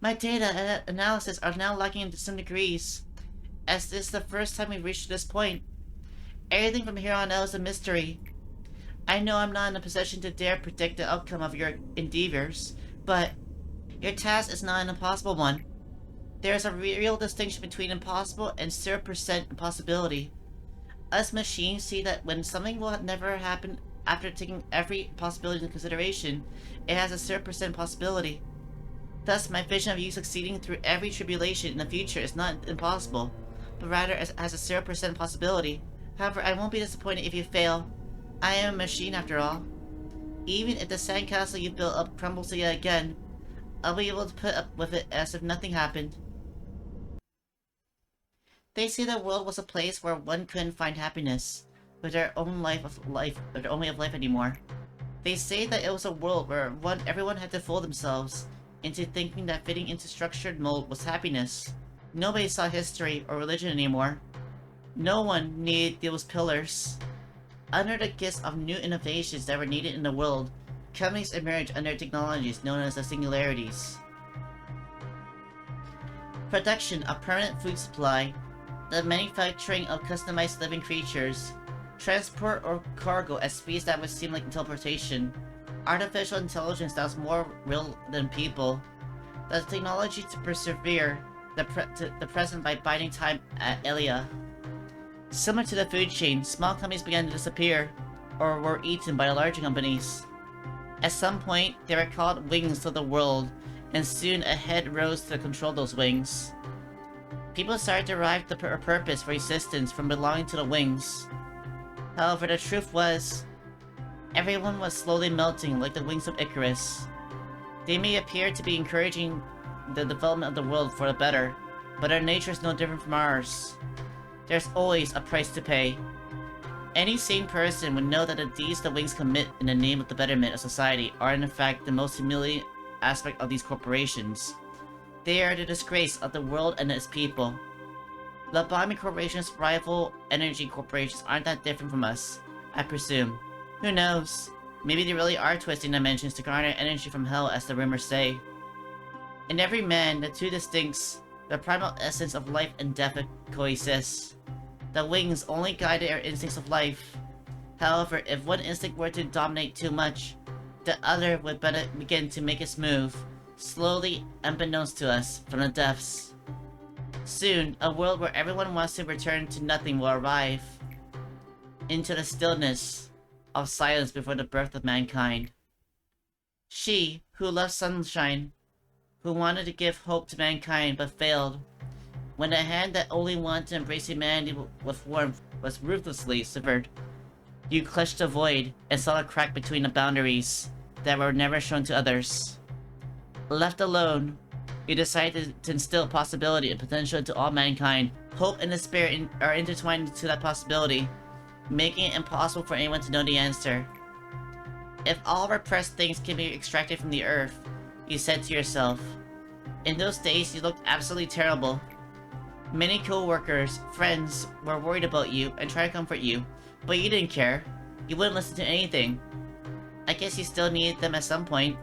My data and analysis are now lacking in some degrees, as this is the first time we've reached this point. Everything from here on out is a mystery. I know I'm not in a position to dare predict the outcome of your endeavors, but your task is not an impossible one. There is a real distinction between impossible and 0% impossibility. Us machines see that when something will never happen after taking every possibility into consideration, it has a 0% possibility. Thus, my vision of you succeeding through every tribulation in the future is not impossible, but rather has a 0% possibility. However, I won't be disappointed if you fail. I am a machine after all. Even if the sandcastle you built up crumbles yet again, I'll be able to put up with it as if nothing happened. They say the world was a place where one couldn't find happiness with their own their own way of life anymore. They say that it was a world where everyone had to fool themselves into thinking that fitting into structured mold was happiness. Nobody saw history or religion anymore. No one needed those pillars. Under the guise of new innovations that were needed in the world, companies emerged under technologies known as the singularities. Production of permanent food supply, the manufacturing of customized living creatures, transport or cargo at speeds that would seem like teleportation, artificial intelligence that was more real than people, the technology to persevere the present by biding time at Elia. Similar to the food chain, small companies began to disappear, or were eaten by the larger companies. At some point, they were called wings of the world, and soon a head rose to control those wings. People started to derive the purpose for existence from belonging to the wings. However, the truth was, everyone was slowly melting like the wings of Icarus. They may appear to be encouraging the development of the world for the better, but their nature is no different from ours. There's always a price to pay. Any sane person would know that the deeds the wings commit in the name of the betterment of society are in fact the most humiliating aspect of these corporations. They are the disgrace of the world and its people. Lobotomy corporations' rival energy corporations aren't that different from us, I presume. Who knows? Maybe they really are twisting dimensions to garner energy from hell, as the rumors say. In every man, the two distincts, the primal essence of life and death coexist. The wings only guide our instincts of life. However, if one instinct were to dominate too much, the other would begin to make its move, slowly unbeknownst to us, from the depths. Soon, a world where everyone wants to return to nothing will arrive. Into the stillness of silence before the birth of mankind. She, who loved sunshine, who wanted to give hope to mankind but failed, when the hand that only wanted to embrace humanity with warmth was ruthlessly severed, you clutched the void and saw a crack between the boundaries that were never shown to others. Left alone, you decided to instill possibility and potential into all mankind. Hope and despair are intertwined into that possibility, making it impossible for anyone to know the answer. If all repressed things can be extracted from the earth, you said to yourself. In those days, you looked absolutely terrible. Many co-workers, friends, were worried about you and tried to comfort you, but you didn't care. You wouldn't listen to anything. I guess you still needed them at some point.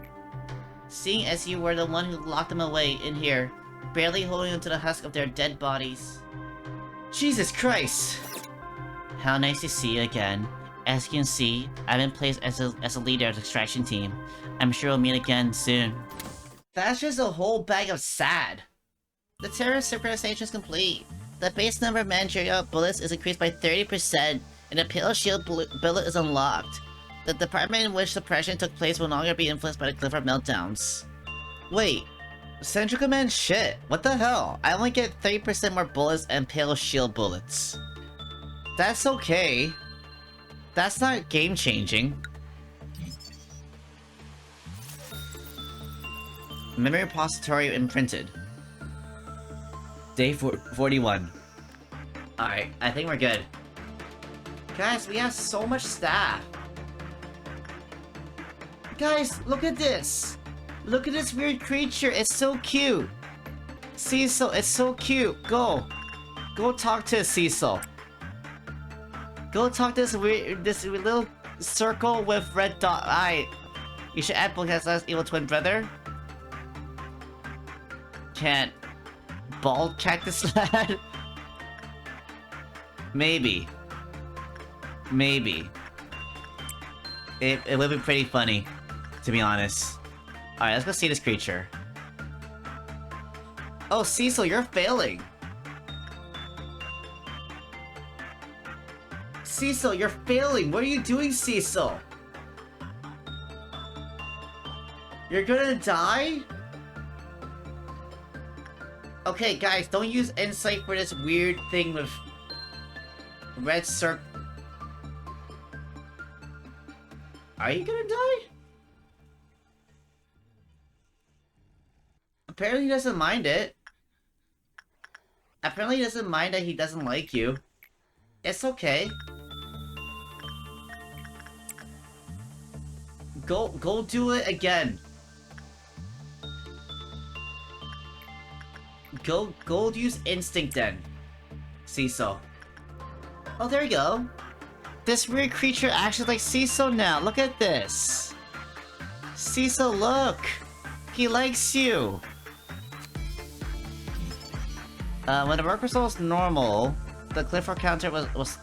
Seeing as you were the one who locked them away in here, barely holding onto the husk of their dead bodies. Jesus Christ! How nice to see you again. As you can see, I've been placed as a leader of the extraction team. I'm sure we'll meet again soon. That's just a whole bag of sad. The terrorist synchronization is complete. The base number of managerial bullets is increased by 30%, and the pale shield bullet is unlocked. The department in which suppression took place will no longer be influenced by the Clifford meltdowns. Wait, Central Command shit, what the hell? I only get 30% more bullets and pale shield bullets. That's okay. That's not game-changing. Memory repository imprinted. Day 41. Alright, I think we're good. Guys, we have so much staff. Guys, look at this! Look at this weird creature, it's so cute! Cecil, it's so cute! Go! Go talk to Cecil! Go talk to this little circle with red dot. Alright. You should add Pokemon as evil twin brother. can't ball check this lad? Maybe. Maybe. It would be pretty funny, to be honest. Alright, let's go see this creature. Oh, Cecil, you're failing! Cecil, you're failing! What are you doing, Cecil? You're gonna die? Okay, guys, don't use insight for this weird thing with red circle. Are you gonna die? Apparently he doesn't mind it. Apparently he doesn't mind that he doesn't like you. It's okay. Go do it again. Go use instinct then, Cecil. Oh, there you go. This weird creature actually likes Cecil now. Look at this. Cecil, look. He likes you. When the work result was normal, the Clifford counter was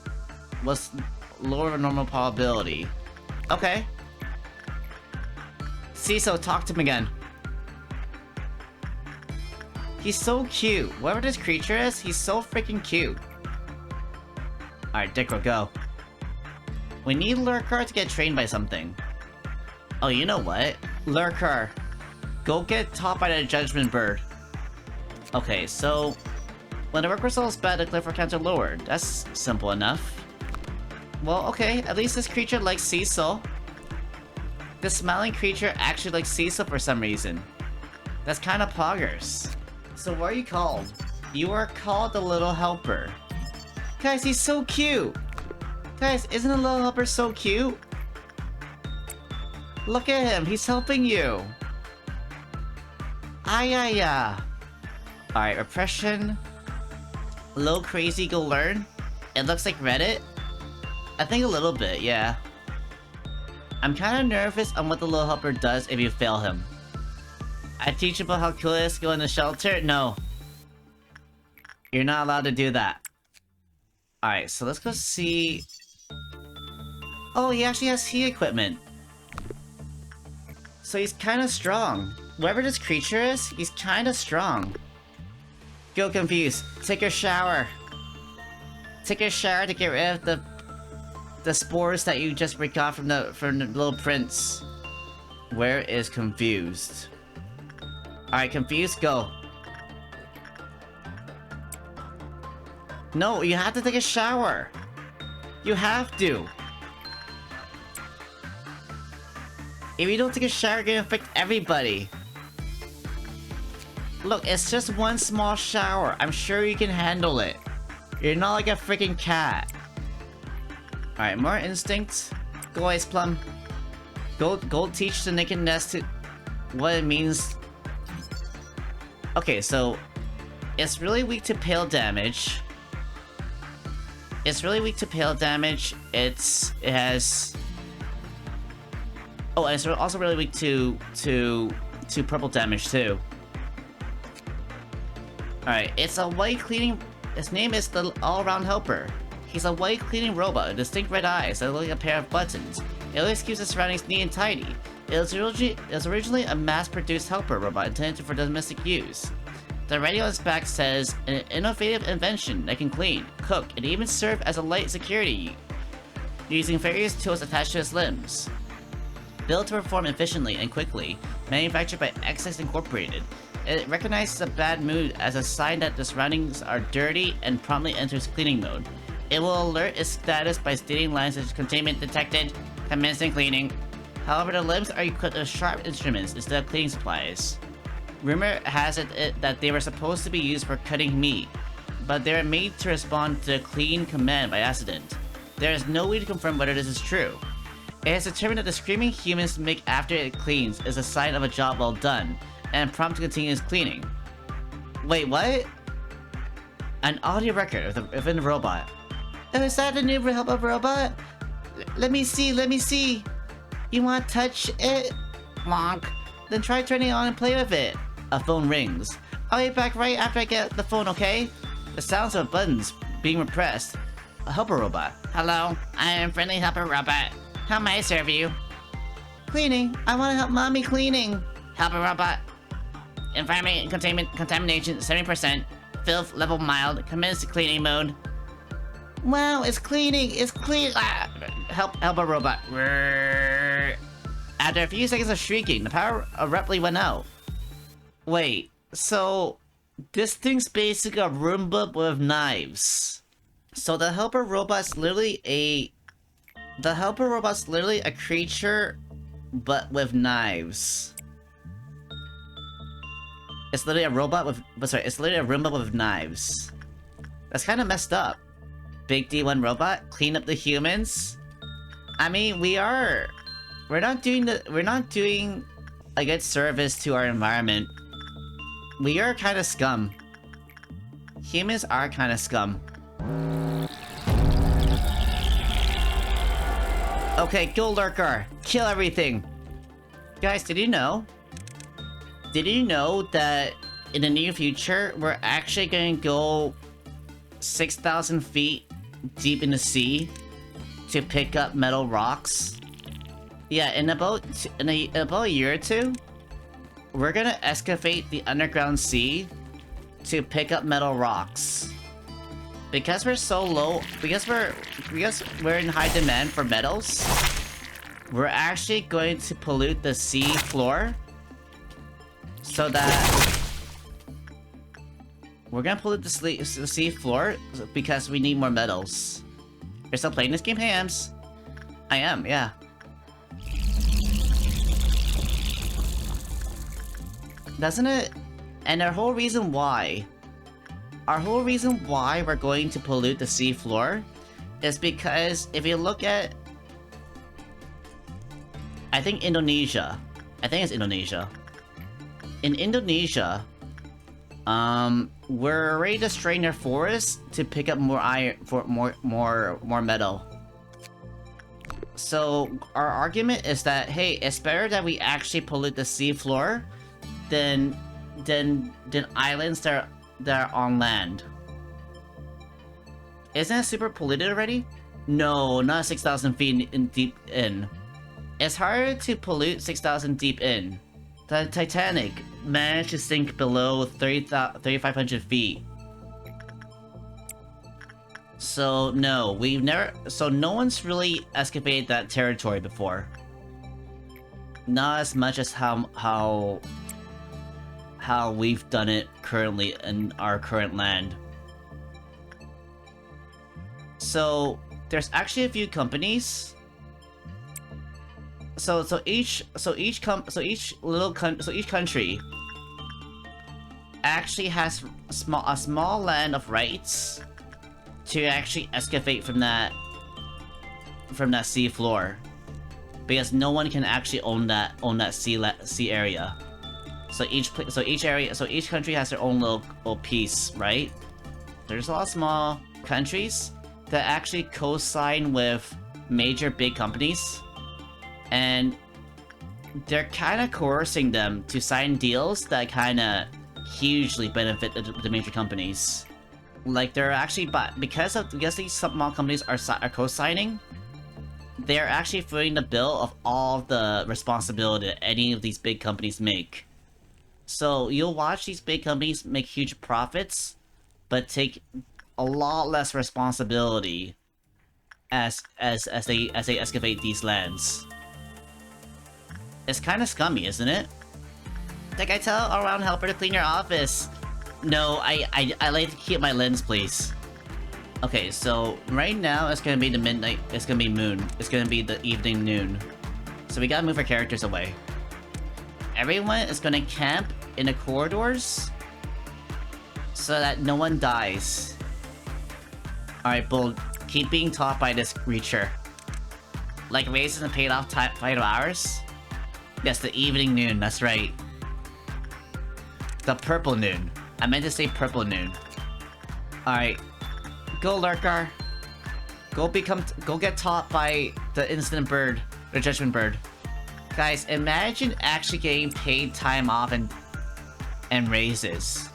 lower than normal probability. Okay. Cecil, talk to him again. He's so cute. Whatever this creature is, he's so freaking cute. Alright, Dickro, go. We need Lurker to get trained by something. Oh, you know what? Lurker, go get taught by the Judgment Bird. Okay, so when the work result is bad, the Clifford counter lowered. That's simple enough. Well, okay, at least this creature likes Cecil. The smiling creature actually likes Cecil for some reason. That's kind of poggers. So what are you called? You are called the Little Helper. Guys, he's so cute! Guys, isn't the Little Helper so cute? Look at him, he's helping you! Ayaya! Alright, repression. Low crazy, go learn. It looks like Reddit. I think a little bit, yeah. I'm kinda nervous on what the Little Helper does if you fail him. I teach about how cool it is to go in the shelter? No. You're not allowed to do that. Alright, so let's go see... Oh, he actually has heat equipment. So he's kinda strong. Whatever this creature is, he's kinda strong. Go confused. Take your shower. Take your shower to get rid of the spores that you just got from the little prince. Where is confused? Alright, confused, go. No, you have to take a shower. You have to. If you don't take a shower, you're gonna affect everybody. Look, it's just one small shower. I'm sure you can handle it. You're not like a freaking cat. Alright, more instincts. Go Ice Plum. Go teach the Naked Nest to what it means. Okay, so it's really weak to pale damage. It's really weak to pale damage. It has. Oh, and it's also really weak to purple damage too. Alright, it's a white cleaning. His name is the All-Around Helper. He's a white cleaning robot with distinct red eyes that look like a pair of buttons. It always keeps his surroundings neat and tidy. It was originally a mass-produced helper robot intended for domestic use. The writing on its back says, an innovative invention that can clean, cook, and even serve as a light security, using various tools attached to its limbs. Built to perform efficiently and quickly, manufactured by Excess Incorporated, it recognizes a bad mood as a sign that the surroundings are dirty and promptly enters cleaning mode. It will alert its status by stating lines such as containment detected, commencing cleaning. However, the limbs are equipped with sharp instruments instead of cleaning supplies. Rumor has it that they were supposed to be used for cutting meat, but they were made to respond to a clean command by accident. There is no way to confirm whether this is true. It has determined that the screaming humans make after it cleans is a sign of a job well done, and prompt to continue its cleaning. Wait, what? An audio record of a robot. Oh, is that the new help robot? Let me see. You want to touch it? Monk. Then try turning it on and play with it. A phone rings. I'll be back right after I get the phone, okay? The sounds of buttons being repressed. A helper robot. Hello, I am friendly helper robot. How may I serve you? Cleaning. I want to help mommy cleaning. Helper robot. Environment contamination 70%. Filth level mild. Commence cleaning mode. Wow, it's cleaning. It's clean. Ah, helper robot. After a few seconds of shrieking, the power abruptly went out. Wait, so this thing's basically a Roomba with knives. So the helper robot's literally a creature, but with knives. It's literally a robot with, it's literally a Roomba with knives. That's kind of messed up. Big D1 robot, clean up the humans. I mean, we're not doing a good service to our environment. We are kind of scum. Humans are kind of scum. Okay, go lurker. Kill everything. Guys, did you know? Did you know that in the near future, we're actually going to go 6,000 feet deep in the sea to pick up metal rocks? Yeah, in about a year or two, we're gonna excavate the underground sea to pick up metal rocks. Because we're so low, because we're in high demand for metals, we're actually going to pollute the sea floor so that we're gonna pollute the sea floor because we need more metals. You're still playing this game, Hams? I am, yeah. Doesn't it? And our whole reason why we're going to pollute the sea floor is because if you look at, I think it's Indonesia. In Indonesia, we're already destroying their forests to pick up more iron, for more metal. So our argument is that, hey, it's better that we actually pollute the sea floor than islands that are on land. Isn't it super polluted already? No, not 6,000 feet deep in. It's harder to pollute 6,000 deep in. The Titanic managed to sink below 3,500 feet. So no, no one's really excavated that territory before. Not as much as how we've done it currently in our current land. So there's actually a few companies. So each country actually has a small land of rights to actually excavate from that sea floor, because no one can actually own that sea area. So each country has their own little piece, right? There's a lot of small countries that actually co-sign with major big companies, and they're kind of coercing them to sign deals that kind of hugely benefit the major companies. Like they're actually, because these small companies are co-signing, they're actually footing the bill of all of the responsibility that any of these big companies make. So you'll watch these big companies make huge profits, but take a lot less responsibility as they excavate these lands. It's kind of scummy, isn't it? Like, I tell around helper to clean your office. No, I like to keep my lens, please. Okay, so right now it's gonna be the midnight. It's gonna be moon. It's gonna be the evening noon. So we gotta move our characters away. Everyone is gonna camp in the corridors so that no one dies. Alright, Bull, keep being taught by this creature. Like raises and paid off fight of hours? Yes, the evening noon, that's right. The purple noon. I meant to say purple noon. Alright. Go, Lurker. Go get taught by the instant bird. The judgment bird. Guys, imagine actually getting paid time off and raises.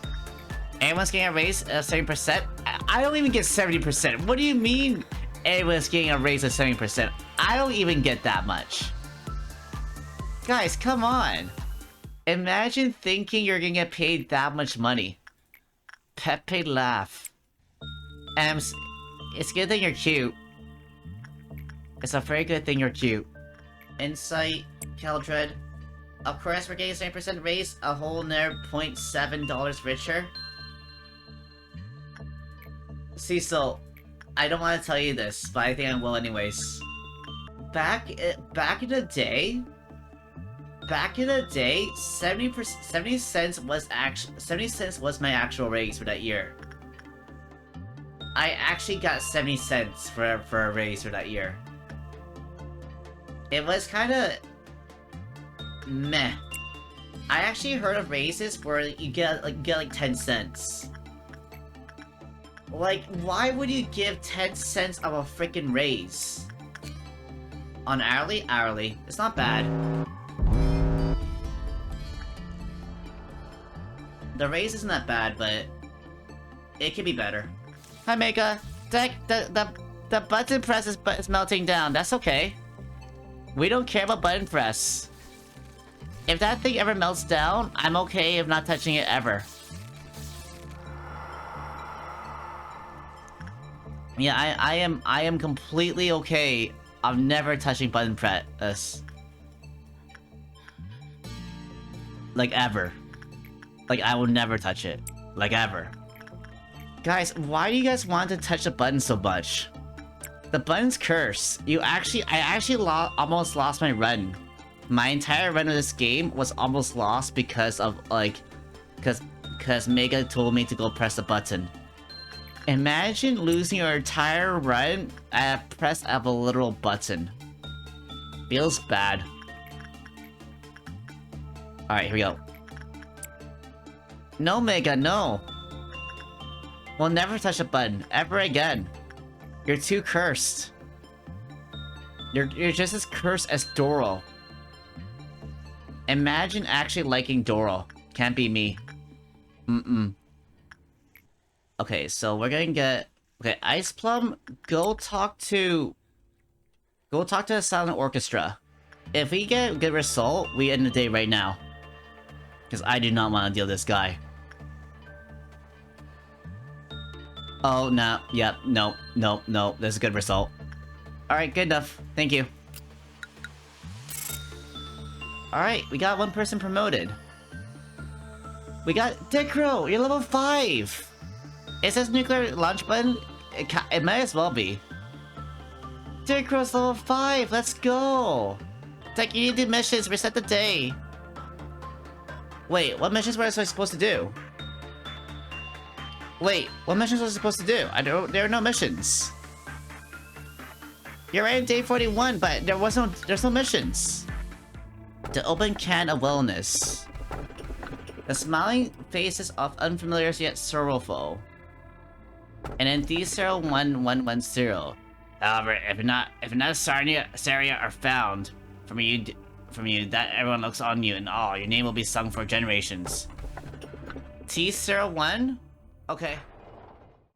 Everyone's getting a raise of 70%? I don't even get 70%. What do you mean everyone's getting a raise of 70%? I don't even get that much. Guys, come on. Imagine thinking you're gonna get paid that much money. Pepe laugh. It's a good thing you're cute. It's a very good thing you're cute. Insight, Keldred. Of course, we're getting a 70% raise, a whole nother $0.7 richer. Cecil, I don't want to tell you this, but I think I will anyways. Back in the day, 70 cents was my actual raise for that year. I actually got 70 cents for a raise for that year. It was kind of meh. I actually heard of raises where you get like 10 cents. Like, why would you give 10 cents of a freaking raise? On hourly? Hourly. It's not bad. The raise isn't that bad, but it could be better. Hi, Mega. The button press is melting down. That's okay. We don't care about button press. If that thing ever melts down, I'm okay if not touching it ever. Yeah, I am completely okay of never touching button press. Like ever. Like I will never touch it. Like ever. Guys, why do you guys want to touch the button so much? The button's cursed. I actually almost lost my run. My entire run of this game was almost lost because of because Mega told me to go press the button. Imagine losing your entire run at press of a literal button. Feels bad. Alright, here we go. No, Mega, no. We'll never touch a button, ever again. You're too cursed. You're just as cursed as Doro. Imagine actually liking Doro. Can't be me. Okay, so we're gonna get... Okay, Ice Plum, go talk to the Silent Orchestra. If we get a good result, we end the day right now. Because I do not want to deal with this guy. Oh, no. Yep. No. That's a good result. Alright, good enough. Thank you. Alright, we got one person promoted. We got Dickro! You're level 5! It says nuclear launch button? It might as well be. Dickro's level 5! Let's go! Dick, you need to do missions. Reset the day. Wait, what missions were I supposed to do? Wait, what missions was I supposed to do? There are no missions. You're right in day 41, but there's no missions. The open can of wellness. The smiling faces of unfamiliar yet sorrowful. And then D01110. However, if not Saria are found from you, that everyone looks on you, and your name will be sung for generations. T01? Okay.